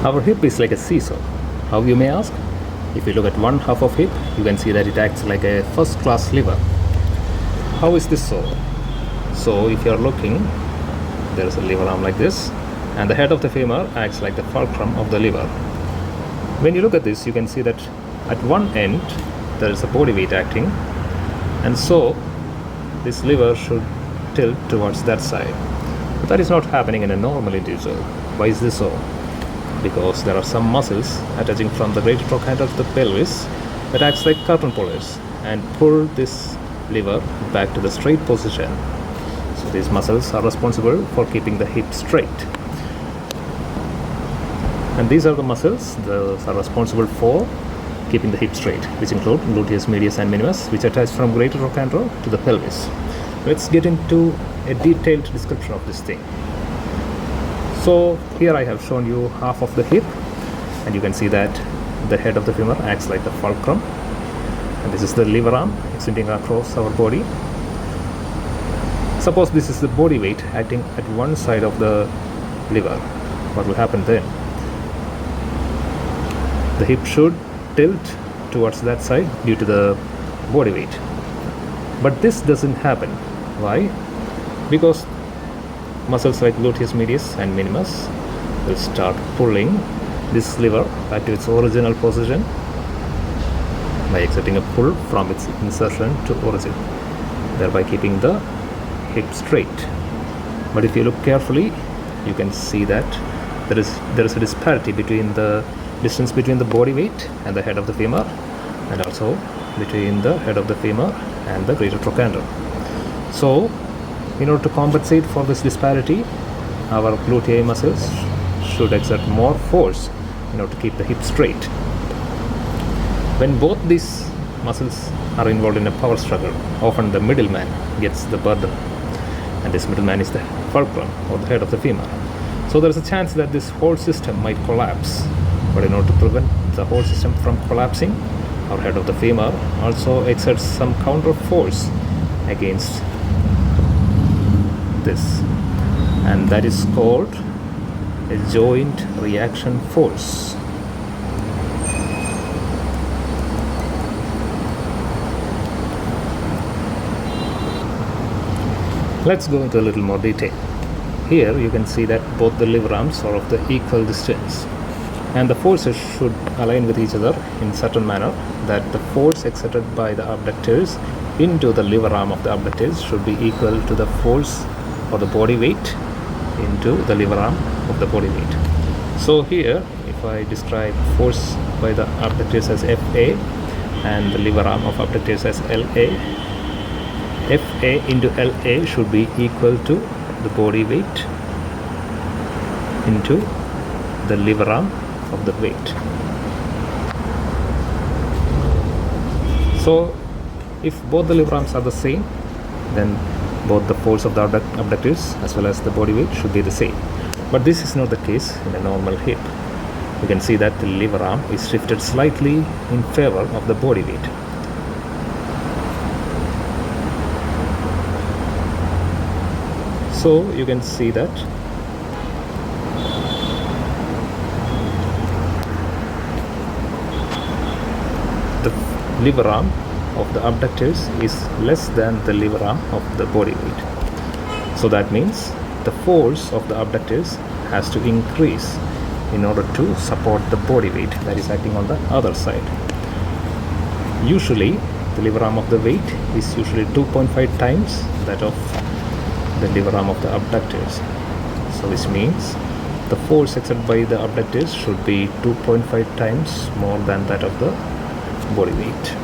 Our hip is like a seesaw. How, you may ask? If you look at one half of hip, you can see that it acts like a first-class liver. How is this so? So if you are looking, there is a liver arm like this, and the head of the femur acts like the fulcrum of the liver. When you look at this, you can see that at one end there is a body weight acting, and so this liver should tilt towards that side. But that is not happening in a normal individual. Why is this so? Because there are some muscles attaching from the greater trochanter to the pelvis that acts like curtain pullers and pull this liver back to the straight position. So these muscles are responsible for keeping the hip straight. And these are the muscles that are responsible for keeping the hip straight, which include gluteus medius and minimus, which attach from greater trochanter to the pelvis. Let's get into a detailed description of this thing. So here I have shown you half of the hip, and you can see that the head of the femur acts like the fulcrum, and this is the liver arm extending across our body. Suppose this is the body weight acting at one side of the liver. What will happen then? The hip should tilt towards that side due to the body weight. But this doesn't happen. Why? Because muscles like gluteus medius and minimus will start pulling this liver back to its original position by exerting a pull from its insertion to origin, thereby keeping the hip straight. But if you look carefully, you can see that there is a disparity between the distance between the body weight and the head of the femur, and also between the head of the femur and the greater trochanter. So in order to compensate for this disparity, our gluteal muscles should exert more force in order to keep the hip straight. When both these muscles are involved in a power struggle, often the middleman gets the burden, and this middleman is the fulcrum or the head of the femur. So there is a chance that this whole system might collapse. But in order to prevent the whole system from collapsing, our head of the femur also exerts some counter force against this, and that is called a joint reaction force. Let's go into a little more detail. Here you can see that both the liver arms are of the equal distance, and the forces should align with each other in certain manner that the force exerted by the abductors into the liver arm of the abductors should be equal to the force or the body weight into the liver arm of the body weight. So here, if I describe force by the abductors as Fa and the liver arm of abductors as La, Fa into La should be equal to the body weight into the liver arm of the weight. So if both the liver arms are the same, then both the force of the abductors as well as the body weight should be the same. But this is not the case in a normal hip. You can see that the liver arm is shifted slightly in favor of the body weight. So you can see that the liver arm of the abductors is less than the liver arm of the body weight. So that means the force of the abductors has to increase in order to support the body weight that is acting on the other side. Usually the liver arm of the weight is usually 2.5 times that of the liver arm of the abductors. So this means the force exerted by the abductors should be 2.5 times more than that of the body weight.